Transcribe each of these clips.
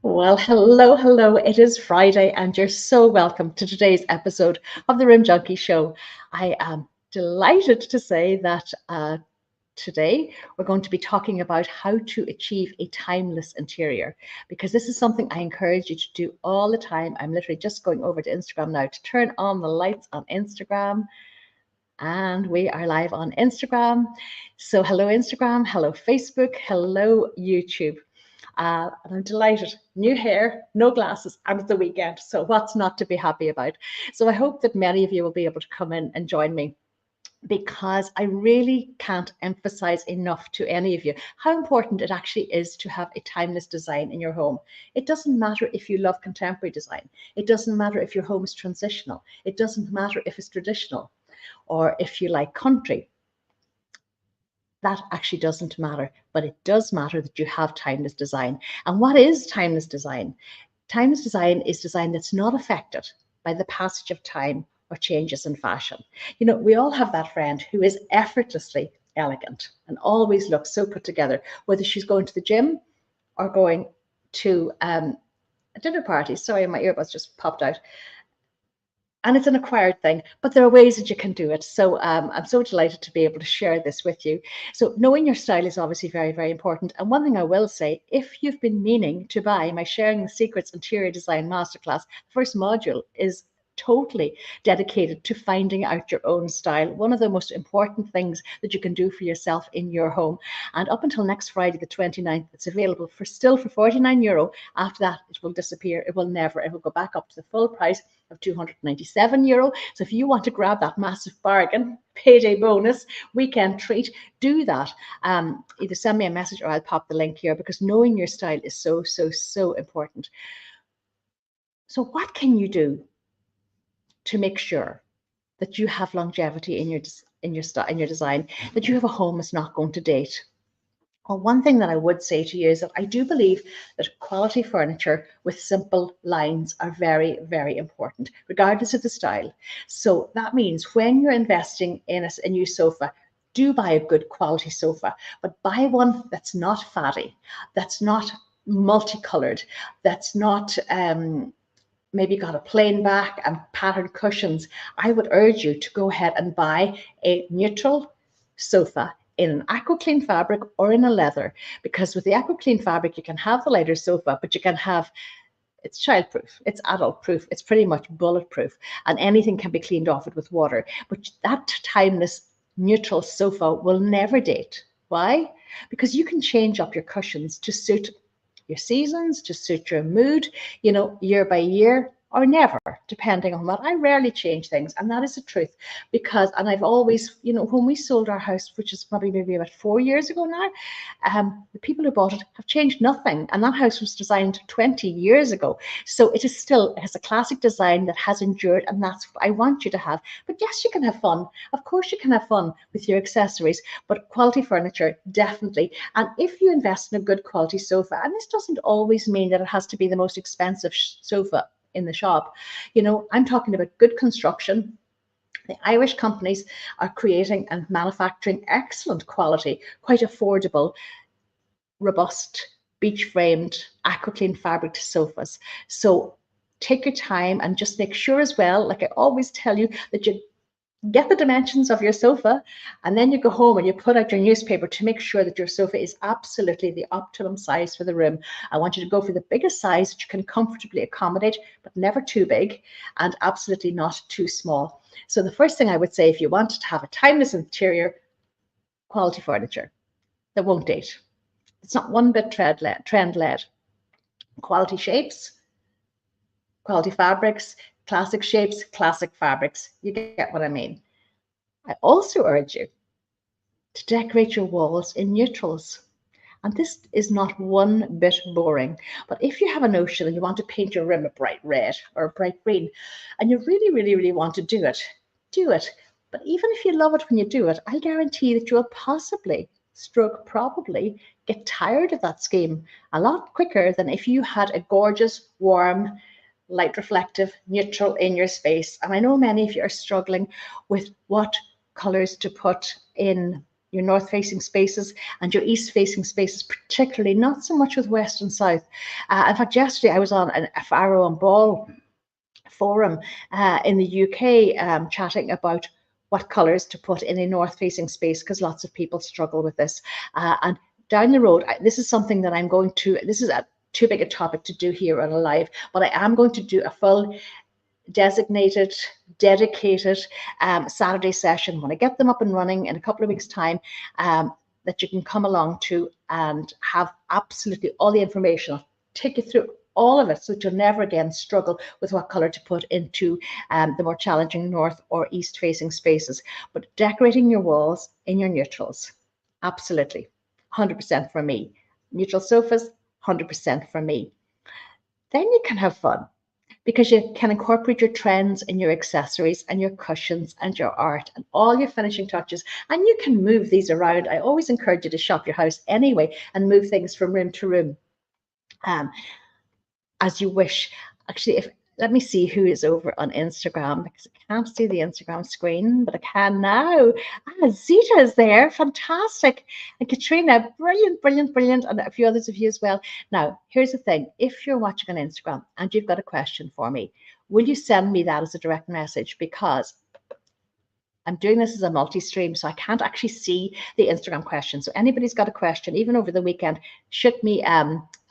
Well, hello, hello. It is Friday, and you're so welcome to today's episode of the Room Junkie Show. I am delighted to say that today we're going to be talking about how to achieve a timeless interior, because this is something I encourage you to do all the time. I'm literally just going over to Instagram now to turn on the lights on Instagram. And we are live on Instagram. So, hello, Instagram. Hello, Facebook. Hello, YouTube. And I'm delighted. New hair, no glasses, and it's the weekend. So, what's not to be happy about? So, I hope that many of you will be able to come in and join me, because I really can't emphasize enough to any of you how important it actually is to have a timeless design in your home. It doesn't matter if you love contemporary design, it doesn't matter if your home is transitional, it doesn't matter if it's traditional, or if you like country. That actually doesn't matter, but it does matter that you have timeless design. And what is timeless design? Timeless design is design that's not affected by the passage of time or changes in fashion. You know, we all have that friend who is effortlessly elegant and always looks so put together, whether she's going to the gym or going to a dinner party. Sorry, my earbuds just popped out. And it's an acquired thing, but there are ways that you can do it. So I'm so delighted to be able to share this with you. So knowing your style is obviously very, very important. And one thing I will say, if you've been meaning to buy my Sharing the Secrets Interior Design Masterclass, the first module is totally dedicated to finding out your own style. One of the most important things that you can do for yourself in your home. And up until next Friday, the 29th, it's available for €49. After that, it will disappear. It will never, it will go back up to the full price of €297. So if you want to grab that massive bargain, payday bonus, weekend treat, do that. Either send me a message or I'll pop the link here, because knowing your style is so, so, so important. So what can you do to make sure that you have longevity in your design, that you have a home that's not going to date? Well, one thing that I would say to you is that I do believe that quality furniture with simple lines are very, very important, regardless of the style. So that means when you're investing in a new sofa, do buy a good quality sofa, but buy one that's not fatty, that's not multicolored, that's not maybe got a plain back and patterned cushions. I would urge you to go ahead and buy a neutral sofa in an AquaClean fabric or in a leather, because with the AquaClean fabric you can have the lighter sofa, but you can have, it's childproof, it's adult proof, it's pretty much bulletproof, and anything can be cleaned off it with water. But that timeless neutral sofa will never date. Why? Because you can change up your cushions to suit your seasons, to suit your mood, year by year, or never, depending on what. I rarely change things, and that is the truth. And I've always, when we sold our house, which is probably maybe about 4 years ago now, the people who bought it have changed nothing, and that house was designed 20 years ago. So it has a classic design that has endured, and that's what I want you to have. But yes, you can have fun. Of course, you can have fun with your accessories, but quality furniture, definitely. And if you invest in a good quality sofa, and this doesn't always mean that it has to be the most expensive sofa in the shop, I'm talking about good construction. The Irish companies are creating and manufacturing excellent quality, quite affordable, robust, beach framed, AquaClean fabric sofas. So take your time and just make sure as well, like I always tell you, that you get the dimensions of your sofa, and then you go home and you put out your newspaper to make sure that your sofa is absolutely the optimum size for the room. I want you to go for the biggest size that you can comfortably accommodate, but never too big, and absolutely not too small. So the first thing I would say, if you want to have a timeless interior, quality furniture that won't date. It's not one bit trend-led. Quality shapes, quality fabrics, classic shapes, classic fabrics. You get what I mean. I also urge you to decorate your walls in neutrals. And this is not one bit boring. But if you have a notion and you want to paint your room a bright red or a bright green, and you really, really, really want to do it, do it. But even if you love it when you do it, I guarantee that you'll possibly, stroke probably, get tired of that scheme a lot quicker than if you had a gorgeous, warm, light reflective, neutral in your space. And I know many of you are struggling with what colors to put in your north-facing spaces and your east-facing spaces, particularly, not so much with west and south. In fact, yesterday I was on a Faro and Ball forum in the UK chatting about what colours to put in a north-facing space, because lots of people struggle with this. And down the road, this is something that I'm going to, this is too big a topic to do here on a live, but I am going to do a full designated, dedicated Saturday session when I get them up and running in a couple of weeks' time, that you can come along to and have absolutely all the information. I'll take you through all of it so that you'll never again struggle with what colour to put into the more challenging north or east facing spaces. But decorating your walls in your neutrals, absolutely, 100% for me. Neutral sofas, 100% for me. Then you can have fun, because you can incorporate your trends and your accessories and your cushions and your art and all your finishing touches. And you can move these around. I always encourage you to shop your house anyway and move things from room to room as you wish. Actually, let me see who is over on Instagram, because I can't see the Instagram screen, but I can now. Zita is there, fantastic. And Katrina, brilliant, brilliant, brilliant. And a few others of you as well. Now, here's the thing. If you're watching on Instagram and you've got a question for me, will you send me that as a direct message? Because I'm doing this as a multi-stream, so I can't actually see the Instagram question. So anybody's got a question, even over the weekend, shoot me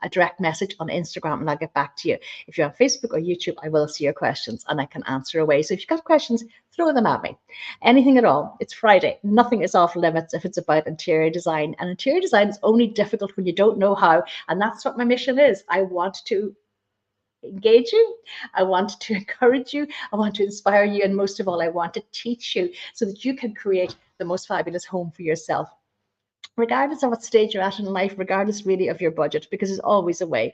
a direct message on Instagram and I'll get back to you. If you're on Facebook or YouTube, I will see your questions and I can answer away. So if you've got questions, throw them at me. Anything at all. It's Friday. Nothing is off limits if it's about interior design. And interior design is only difficult when you don't know how. And that's what my mission is. I want to engage you, I want to encourage you, I want to inspire you, and most of all, I want to teach you so that you can create the most fabulous home for yourself, regardless of what stage you're at in life, regardless really of your budget, because there's always a way.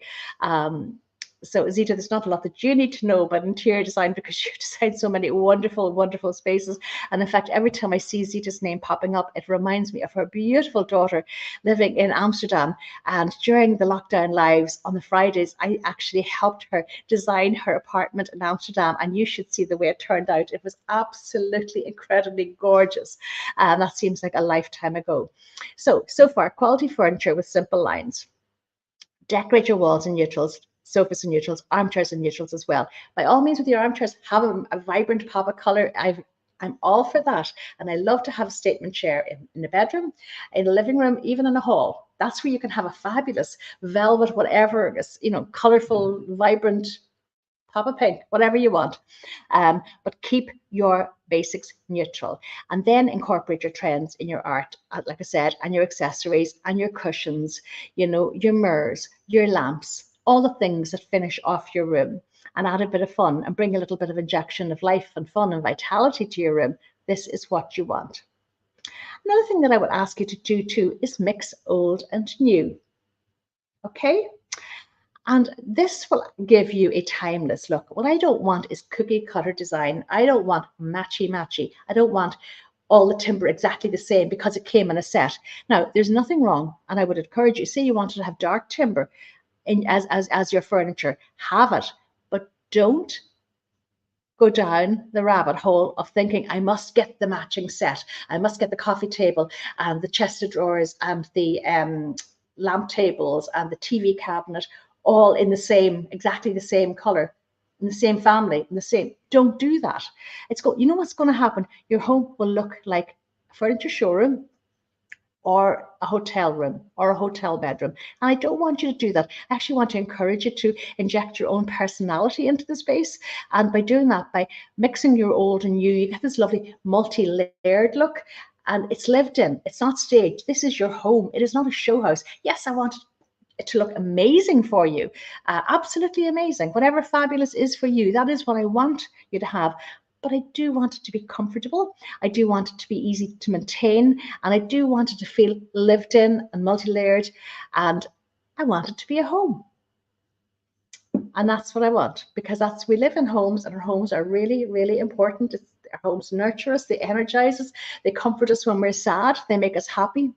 So Zita, there's not a lot that you need to know about interior design, because you design so many wonderful, wonderful spaces. And in fact, every time I see Zita's name popping up, it reminds me of her beautiful daughter living in Amsterdam. And during the lockdown lives on the Fridays, I actually helped her design her apartment in Amsterdam. And you should see the way it turned out. It was absolutely incredibly gorgeous. And that seems like a lifetime ago. So far, quality furniture with simple lines. Decorate your walls in neutrals, sofas and neutrals, armchairs and neutrals as well. By all means, with your armchairs, have a vibrant pop of color. I'm all for that. And I love to have a statement chair in a bedroom, in a living room, even in a hall. That's where you can have a fabulous velvet, whatever, colorful, vibrant, pop of pink, whatever you want. But keep your basics neutral, and then incorporate your trends in your art, like I said, and your accessories and your cushions, your mirrors, your lamps, all the things that finish off your room, and add a bit of fun and bring a little bit of injection of life and fun and vitality to your room. This is what you want. Another thing that I would ask you to do too is mix old and new. Okay? And this will give you a timeless look. What I don't want is cookie cutter design. I don't want matchy. I don't want all the timber exactly the same because it came in a set. Now, there's nothing wrong, and I would encourage you, say you wanted to have dark timber as your furniture, have it, but don't go down the rabbit hole of thinking, I must get the matching set. I must get the coffee table and the chest of drawers and the lamp tables and the TV cabinet all in exactly the same color, in the same family, Don't do that. You know what's going to happen? Your home will look like a furniture showroom or a hotel room or a hotel bedroom. And I don't want you to do that. I actually want to encourage you to inject your own personality into the space. And by doing that, by mixing your old and new, you get this lovely multi-layered look. And it's lived in, it's not staged. This is your home. It is not a show house. Yes, I want it to look amazing for you. Absolutely amazing. Whatever fabulous is for you, that is what I want you to have. But I do want it to be comfortable. I do want it to be easy to maintain. And I do want it to feel lived in and multi-layered. And I want it to be a home. And that's what I want, because we live in homes, and our homes are really, really important. Our homes nurture us, they energize us, they comfort us when we're sad, they make us happy.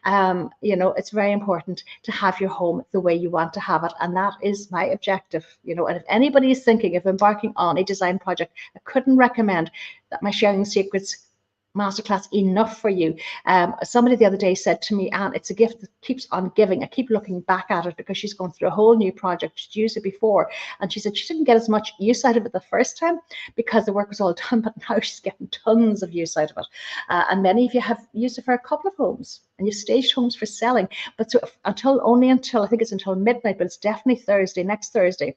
It's very important to have your home the way you want to have it. And that is my objective. And if anybody is thinking of embarking on a design project, I couldn't recommend that my Sharing Secrets masterclass enough for you? Somebody the other day said to me, Anne, it's a gift that keeps on giving. I keep looking back at it because she's going through a whole new project. She'd used it before, and she said she didn't get as much use out of it the first time because the work was all done, but now she's getting tons of use out of it. And many of you have used it for a couple of homes, and you've staged homes for selling. But so only until I think it's until midnight, but it's definitely Thursday, next Thursday,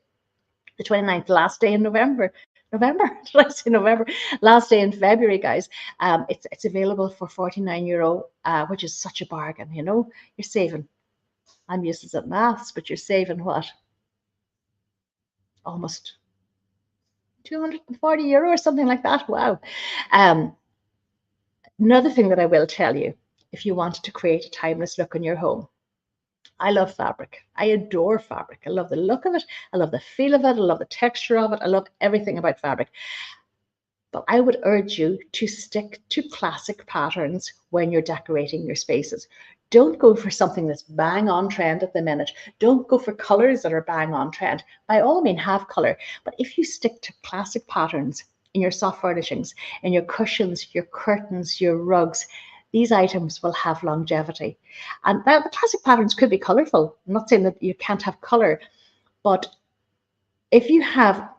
the 29th, last day in November. November, did I say November? Last day in February, guys. It's available for €49, which is such a bargain. You know, you're saving. I'm useless at maths, but you're saving what? Almost €240 or something like that. Wow. Another thing that I will tell you, if you wanted to create a timeless look in your home, I love fabric. I adore fabric. I love the look of it. I love the feel of it. I love the texture of it. I love everything about fabric. But I would urge you to stick to classic patterns when you're decorating your spaces. Don't go for something that's bang on trend at the minute. Don't go for colors that are bang on trend. By all means, have color. But if you stick to classic patterns in your soft furnishings, in your cushions, your curtains, your rugs, these items will have longevity. And now the classic patterns could be colorful. I'm not saying that you can't have color, but if you have,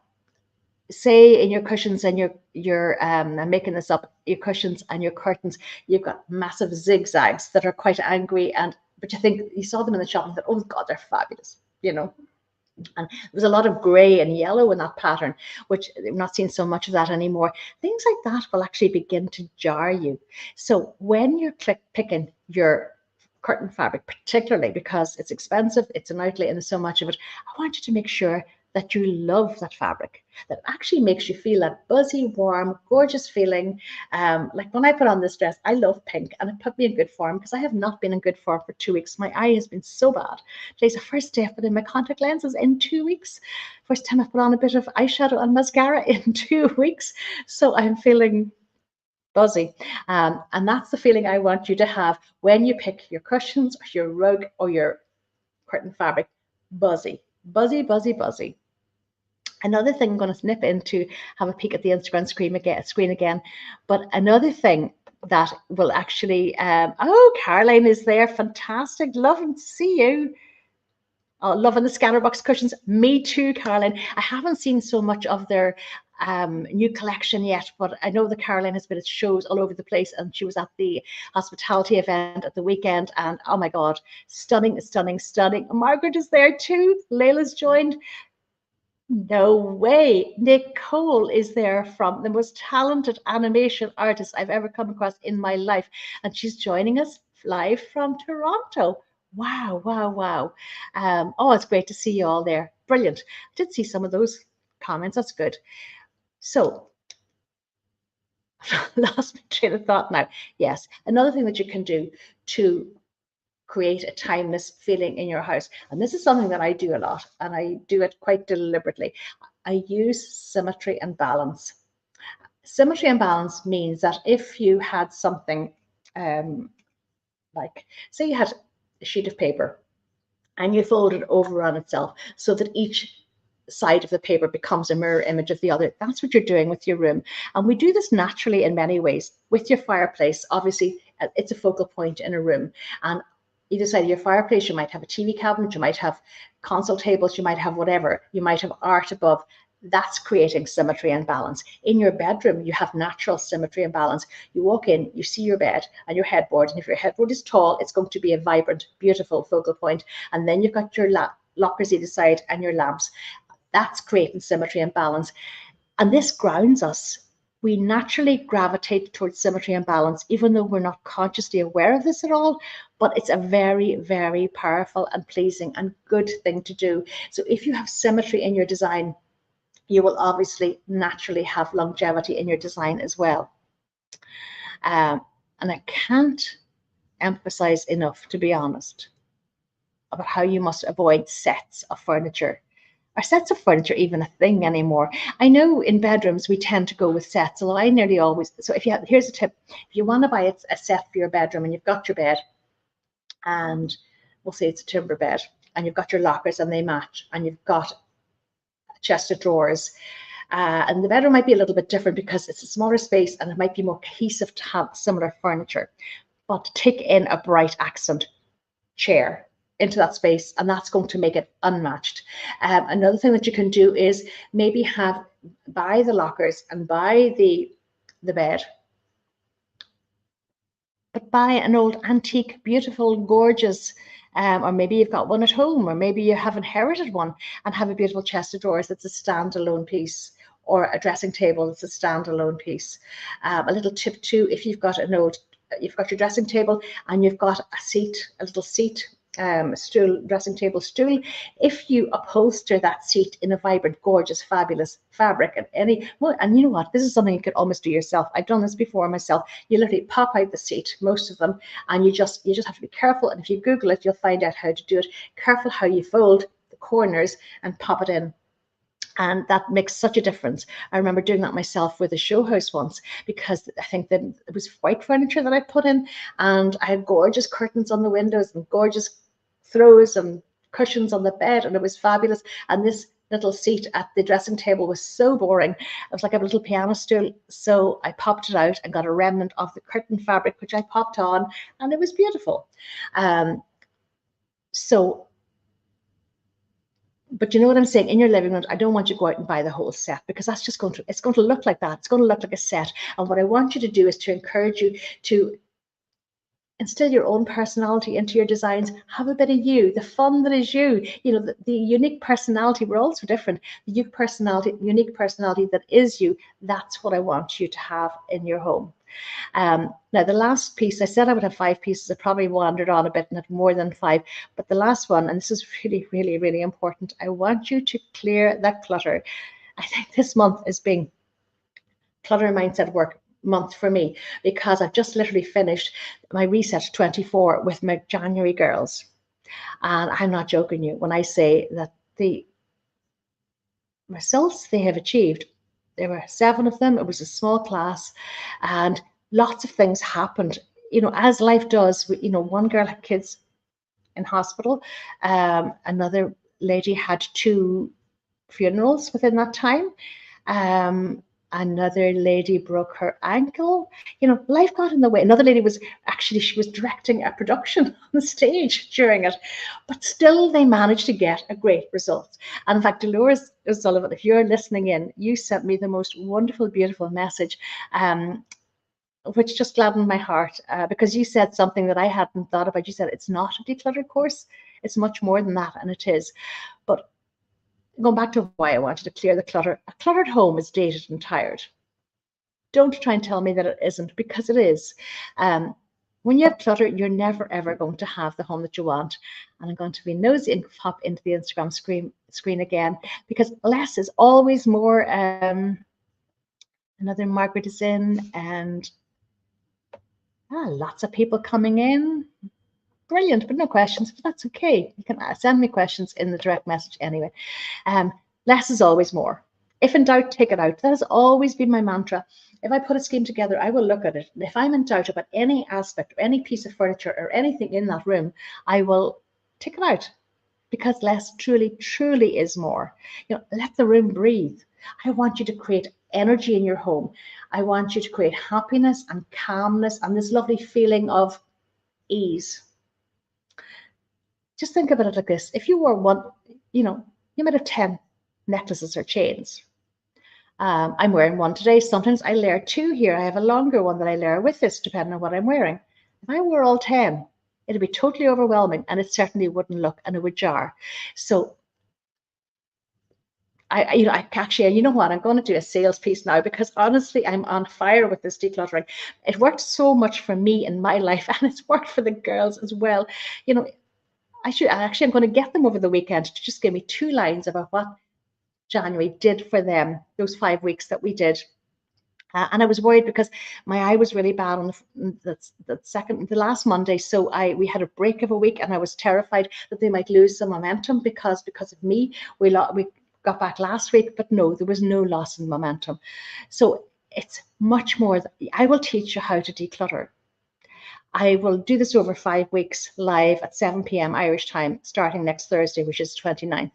say, in your cushions and I'm making this up, your cushions and your curtains, you've got massive zigzags that are quite angry, but you think you saw them in the shop and thought, oh God, they're fabulous, you know. And there was a lot of grey and yellow in that pattern, which I'm not seeing so much of that anymore. Things like that will actually begin to jar you. So when you're picking your curtain fabric, particularly because it's expensive, it's an outlay, and there's so much of it, I want you to make sure that you love that fabric, that actually makes you feel that buzzy, warm, gorgeous feeling. Like when I put on this dress, I love pink, and it put me in good form because I have not been in good form for 2 weeks. My eye has been so bad. Today's the first day I've put in my contact lenses in 2 weeks. First time I've put on a bit of eyeshadow and mascara in 2 weeks. So I'm feeling buzzy. And that's the feeling I want you to have when you pick your cushions or your rug or your curtain fabric. Buzzy, buzzy, buzzy, buzzy. Another thing, I'm going to snip into, have a peek at the Instagram screen again. But another thing that will actually, oh, Caroline is there. Fantastic. Loving to see you. Oh, loving the Scatterbox cushions. Me too, Caroline. I haven't seen so much of their new collection yet, but I know that Caroline has been at shows all over the place, and she was at the hospitality event at the weekend, and oh my God, stunning, stunning, stunning. Margaret is there too. Layla's joined. No way. Nicole is there, from the most talented animation artist I've ever come across in my life. And she's joining us live from Toronto. Wow, wow, wow. Oh, it's great to see you all there. Brilliant. I did see some of those comments. That's good. So, lost my train of thought now. Yes, another thing that you can do to create a timeless feeling in your house. And this is something that I do a lot, and I do it quite deliberately. I use symmetry and balance. Symmetry and balance means that if you had something like, say you had a sheet of paper and you fold it over on itself so that each side of the paper becomes a mirror image of the other. That's what you're doing with your room. And we do this naturally in many ways. With your fireplace, obviously, it's a focal point in a room. And either side of your fireplace, you might have a TV cabinet, you might have console tables, you might have whatever, you might have art above. That's creating symmetry and balance. In your bedroom, you have natural symmetry and balance. You walk in, you see your bed and your headboard, and if your headboard is tall, it's going to be a vibrant, beautiful focal point. And then you've got your lockers either side and your lamps. That's creating symmetry and balance. And this grounds us. We naturally gravitate towards symmetry and balance, even though we're not consciously aware of this at all. But it's a very, very powerful and pleasing and good thing to do. So if you have symmetry in your design, you will obviously naturally have longevity in your design as well. And I can't emphasize enough, to be honest, about how you must avoid sets of furniture. Are sets of furniture even a thing anymore? I know in bedrooms we tend to go with sets, although I nearly always. So here's a tip: if you want to buy a set for your bedroom and you've got your bed, and we'll say it's a timber bed, and you've got your lockers and they match, and you've got a chest of drawers, And the bedroom might be a little bit different because it's a smaller space and it might be more cohesive to have similar furniture. But take in a bright accent chair into that space, and that's going to make it unmatched. Another thing that you can do is maybe buy the lockers and buy the bed, but buy an old antique, beautiful, gorgeous, or maybe you've got one at home, or maybe you have inherited one and have a beautiful chest of drawers that's a standalone piece, or a dressing table that's a standalone piece. A little tip too, if you've got you've got your dressing table and you've got a little seat, stool, dressing table stool. If you upholster that seat in a vibrant, gorgeous, fabulous fabric, and you know what, this is something you could almost do yourself. I've done this before myself. You literally pop out the seat, most of them, and you just have to be careful. And if you Google it, you'll find out how to do it. Careful how you fold the corners and pop it in. And that makes such a difference. I remember doing that myself with a show house once, because I think that it was white furniture that I put in, and I had gorgeous curtains on the windows and gorgeous throws and cushions on the bed, and it was fabulous. And this little seat at the dressing table was so boring. It was like a little piano stool. So I popped it out and got a remnant of the curtain fabric, which I popped on, and it was beautiful. But you know what I'm saying? In your living room, I don't want you to go out and buy the whole set, because that's just it's going to look like that. It's going to look like a set. And what I want you to do is to encourage you to instill your own personality into your designs. Have a bit of you, the fun that is you. You know, the unique personality. We're all so different. The unique personality that is you. That's what I want you to have in your home. Now, the last piece, I said I would have 5 pieces. I probably wandered on a bit and had more than 5. But the last one, and this is really, really, really important, I want you to clear that clutter. I think this month is being Clutter Mindset Work month for me, because I've just literally finished my Reset 24 with my January girls. And I'm not joking you when I say that the results they have achieved, there were 7 of them. It was a small class, and lots of things happened, you know, as life does. You know, one girl had kids in hospital. Another lady had 2 funerals within that time. Another lady broke her ankle. You know, life got in the way. Another lady she was directing a production on the stage during it, but still they managed to get a great result. And in fact, Dolores O'Sullivan, if you're listening in, you sent me the most wonderful, beautiful message, which just gladdened my heart, because you said something that I hadn't thought about. You said it's not a decluttered course. It's much more than that, and it is. But going back to why I wanted to clear the clutter, a cluttered home is dated and tired. Don't try and tell me that it isn't, because it is. When you have clutter, you're never, ever going to have the home that you want. And I'm going to be nosy and hop into the Instagram screen again, because less is always more. Another Margaret is in, and lots of people coming in. Brilliant, but no questions, but that's okay. You can send me questions in the direct message anyway. Less is always more. If in doubt, take it out. That has always been my mantra. If I put a scheme together, I will look at it. And if I'm in doubt about any aspect or any piece of furniture or anything in that room, I will take it out, because less truly, truly is more. You know, let the room breathe. I want you to create energy in your home. I want you to create happiness and calmness and this lovely feeling of ease. Just think about it like this. If you wore one, you know, you might have 10 necklaces or chains. I'm wearing one today. Sometimes I layer 2 here. I have a longer one that I layer with this, depending on what I'm wearing. If I wore all 10, it'd be totally overwhelming, and it certainly wouldn't look, and it would jar. So you know what, I'm going to do a sales piece now, because honestly, I'm on fire with this decluttering. It worked so much for me in my life, and it's worked for the girls as well. You know, I'm going to get them over the weekend to just give me 2 lines about what January did for them, those 5 weeks that we did. And I was worried because my eye was really bad on the last Monday. So we had a break of a week, and I was terrified that they might lose some momentum because of me. We got back last week, but no, there was no loss in momentum. So it's much more. I will teach you how to declutter. I will do this over 5 weeks live at 7 p.m. Irish time, starting next Thursday, which is 29th.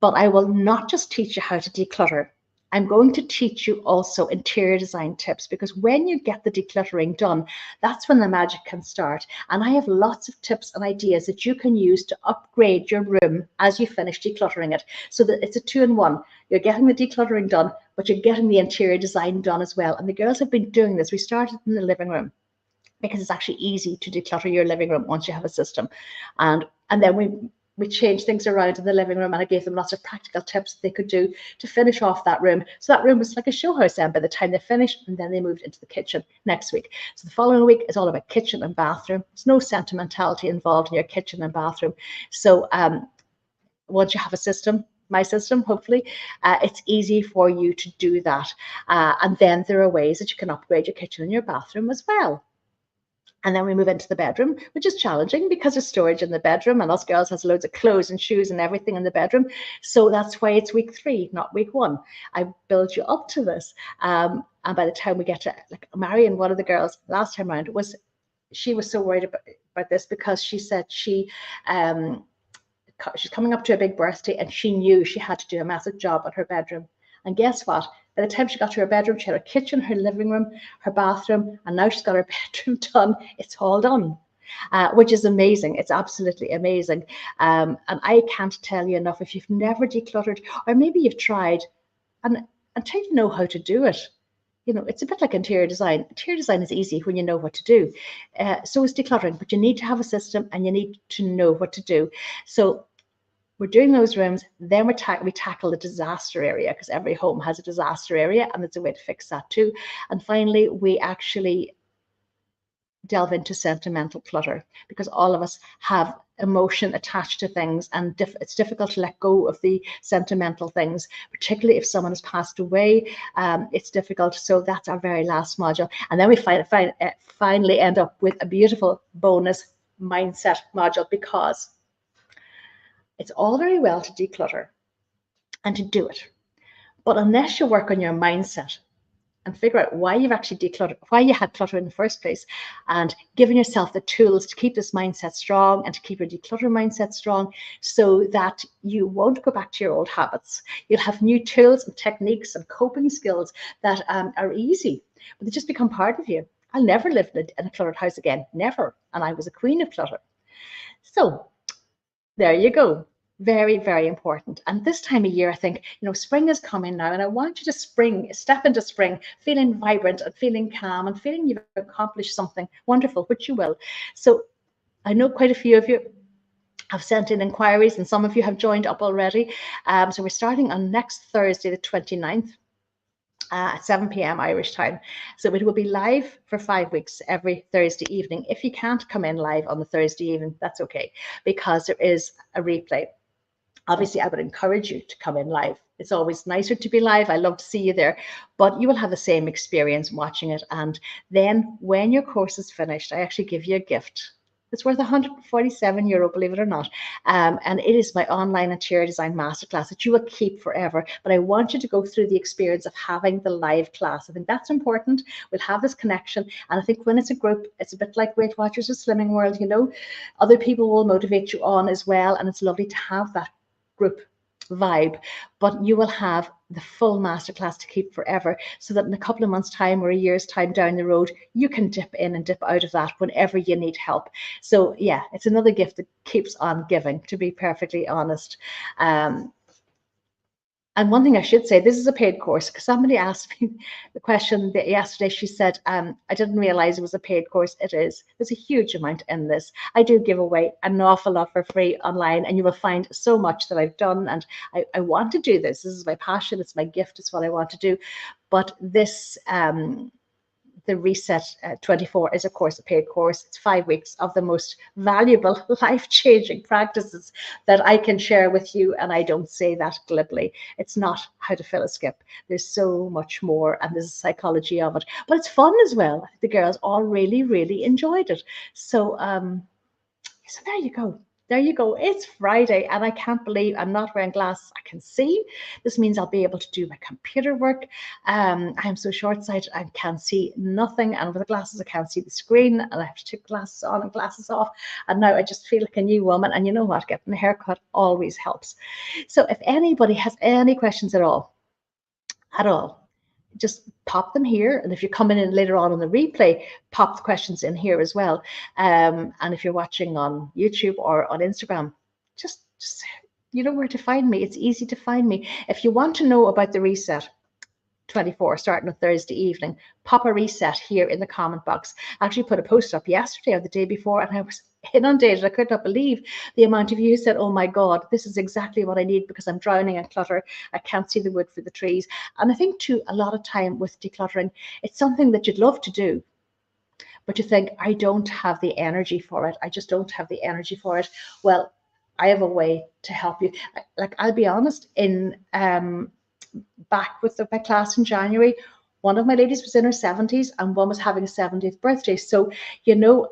But I will not just teach you how to declutter. I'm going to teach you also interior design tips, because when you get the decluttering done, that's when the magic can start. And I have lots of tips and ideas that you can use to upgrade your room as you finish decluttering it, so that it's a 2-in-1. You're getting the decluttering done, but you're getting the interior design done as well. And the girls have been doing this. We started in the living room, because it's actually easy to declutter your living room once you have a system. And then we changed things around in the living room, and I gave them lots of practical tips that they could do to finish off that room. So that room was like a show house then by the time they finished, and then they moved into the kitchen next week. So the following week is all about kitchen and bathroom. There's no sentimentality involved in your kitchen and bathroom. So once you have a system, my system, hopefully, it's easy for you to do that. And then there are ways that you can upgrade your kitchen and your bathroom as well. And then we move into the bedroom, which is challenging because there's storage in the bedroom, and us girls has loads of clothes and shoes and everything in the bedroom. So that's why it's week 3, not week 1. I build you up to this. And by the time we get to, like, Marion, one of the girls last time around, she was so worried about this, because she said she's coming up to a big birthday, and she knew she had to do a massive job on her bedroom. And guess what? By the time she got to her bedroom, she had her kitchen, her living room, her bathroom, and now she's got her bedroom done. It's all done, which is amazing. It's absolutely amazing. And I can't tell you enough, if you've never decluttered, or maybe you've tried, and until you know how to do it, it's a bit like interior design. Interior design is easy when you know what to do. So is decluttering, but you need to have a system, and you need to know what to do. So we're doing those rooms, then we tackle the disaster area, because every home has a disaster area, and there's a way to fix that too. And finally, we actually delve into sentimental clutter, because all of us have emotion attached to things, and it's difficult to let go of the sentimental things, particularly if someone has passed away. It's difficult. So that's our very last module. And then we finally end up with a beautiful bonus mindset module, because it's all very well to declutter and to do it, but unless you work on your mindset and figure out why you've actually decluttered, why you had clutter in the first place, and giving yourself the tools to keep this mindset strong and to keep your declutter mindset strong, so that you won't go back to your old habits. You'll have new tools and techniques and coping skills that are easy, but they just become part of you. I'll never live in a cluttered house again, never. And I was a queen of clutter. So there you go. Very, very important. And this time of year, I think, spring is coming now, and I want you to step into spring feeling vibrant and feeling calm and feeling you've accomplished something wonderful, which you will. So I know quite a few of you have sent in inquiries, and some of you have joined up already. So we're starting on next Thursday, the 29th. At 7 p.m. Irish time. So it will be live for 5 weeks every Thursday evening. If you can't come in live on the Thursday evening, that's okay, because there is a replay. Obviously, I would encourage you to come in live. It's always nicer to be live. I love to see you there, but you will have the same experience watching it. And then when your course is finished, I actually give you a gift. It's worth €147, believe it or not. And it is my online interior design masterclass that you will keep forever. But I want you to go through the experience of having the live class. I think that's important. We'll have this connection. And I think when it's a group, it's a bit like Weight Watchers or Slimming World, other people will motivate you on as well. And it's lovely to have that group vibe, but you will have the full masterclass to keep forever, so that in a couple of months' time or a year's time down the road, you can dip in and dip out of that whenever you need help. So yeah, it's another gift that keeps on giving, to be perfectly honest. And one thing I should say, this is a paid course, because somebody asked me the question yesterday. She said, I didn't realize it was a paid course. It is. There's a huge amount in this. I do give away an awful lot for free online, and you will find so much that I've done. And I want to do this. This is my passion. It's my gift. It's what I want to do. But this, the Reset 24 is, of course, a paid course. It's 5 weeks of the most valuable, life-changing practices that I can share with you, and I don't say that glibly. It's not how to fill a skip. There's so much more, and there's a psychology of it. But it's fun as well. The girls all really, really enjoyed it. So, so there you go. There you go. It's Friday, and I can't believe I'm not wearing glasses. I can see. This means I'll be able to do my computer work. I am so short-sighted, I can't see nothing. And with the glasses, I can't see the screen, and I have to take glasses on and glasses off. And now I just feel like a new woman. And you know what? Getting a haircut always helps. So if anybody has any questions at all, at all, just pop them here. And if you're coming in later on the replay, pop the questions in here as well. And if you're watching on YouTube or on Instagram, just you know where to find me. It's easy to find me. If you want to know about the Reset 24 starting on Thursday evening, pop a reset here in the comment box. I actually put a post up yesterday or the day before, and I was inundated. I could not believe the amount of you who said, oh my God, this is exactly what I need because I'm drowning in clutter. I can't see the wood for the trees. And I think too, a lot of time with decluttering, it's something that you'd love to do, but you think, I don't have the energy for it. I just don't have the energy for it. Well, I have a way to help you. Like, I'll be honest, in back with my class in January, one of my ladies was in her 70s and one was having a 70th birthday. So, you know,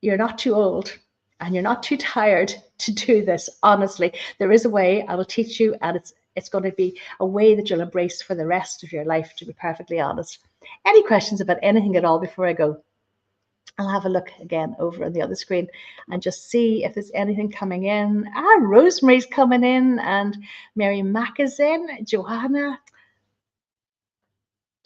you're not too old and you're not too tired to do this. Honestly, there is a way. I will teach you, and it's going to be a way that you'll embrace for the rest of your life, to be perfectly honest. Any questions about anything at all before I go? I'll have a look again over on the other screen and just see if there's anything coming in. Rosemary's coming in, and Mary Mack is in, Johanna.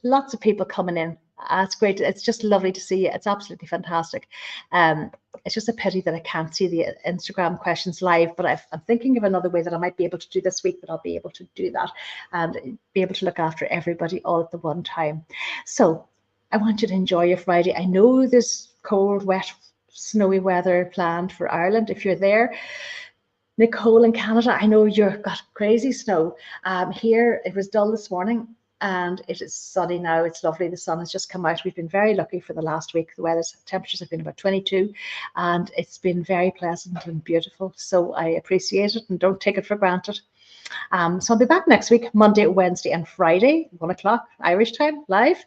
Lots of people coming in. It's great. It's just lovely to see you. It's absolutely fantastic. It's just a pity that I can't see the Instagram questions live, but I'm thinking of another way that I might be able to do this week, that I'll be able to do that and be able to look after everybody all at the one time. So I want you to enjoy your Friday. I know there's cold, wet, snowy weather planned for Ireland. If you're there, Nicole in Canada, I know you've got crazy snow. Here, it was dull this morning, and it is sunny now. It's lovely. The sun has just come out. We've been very lucky for the last week. The weather's temperatures have been about 22, and it's been very pleasant and beautiful. So I appreciate it and don't take it for granted. So I'll be back next week, Monday, Wednesday, and Friday, 1 o'clock Irish time, live.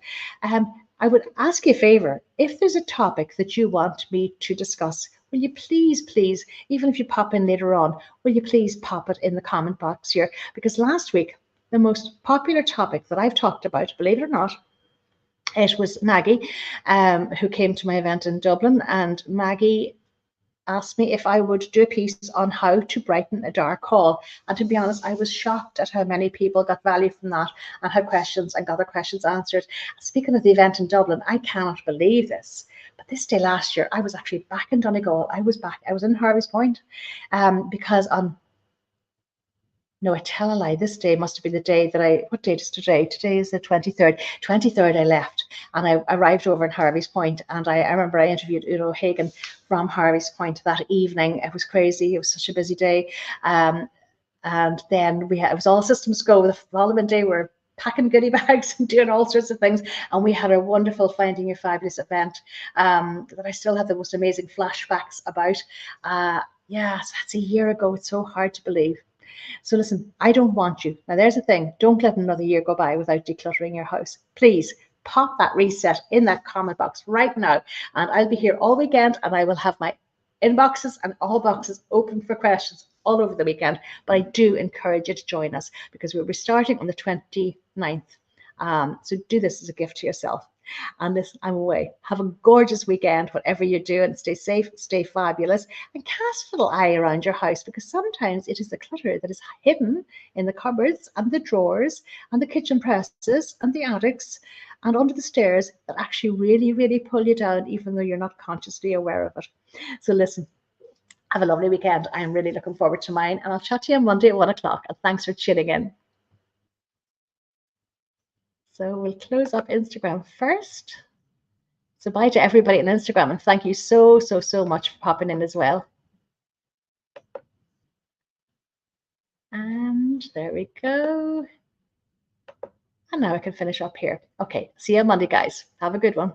I would ask you a favor. If there's a topic that you want me to discuss, will you please, even if you pop in later on, will you please pop it in the comment box here? Because last week, the most popular topic that I've talked about, believe it or not, it was Maggie, who came to my event in Dublin, and Maggie asked me if I would do a piece on how to brighten a dark hall. And to be honest, I was shocked at how many people got value from that and how questions and got their questions answered. Speaking of the event in Dublin, I cannot believe this. But this day last year, I was actually back in Donegal. I was in Harvey's Point, because on, no, I tell a lie. This day must have been the day that what date is today? Today is the 23rd. 23rd I left, and I arrived over in Harvey's Point, and I remember I interviewed Udo Hagen from Harvey's Point that evening. It was crazy. It was such a busy day. And then it was all systems go. The following day we're packing goodie bags and doing all sorts of things. And we had a wonderful Finding Your Fabulous event that I still have the most amazing flashbacks about. Yes, that's a year ago. It's so hard to believe. So listen, I don't want you. Now there's the thing. Don't let another year go by without decluttering your house. Please pop that reset in that comment box right now. And I'll be here all weekend, and I will have my inboxes and all boxes open for questions all over the weekend. But I do encourage you to join us, because we'll be starting on the 29th. So do this as a gift to yourself. And listen, I'm away. Have a gorgeous weekend, whatever you're doing. Stay safe, stay fabulous, and cast a little eye around your house, because sometimes it is the clutter that is hidden in the cupboards and the drawers and the kitchen presses and the attics and under the stairs that actually really pull you down, even though you're not consciously aware of it. So listen, have a lovely weekend. I'm really looking forward to mine, and I'll chat to you on Monday at 1 o'clock. And thanks for tuning in. So we'll close up Instagram first. So bye to everybody on Instagram, and thank you so much for popping in as well. And there we go. And now I can finish up here. Okay, see you on Monday, guys. Have a good one.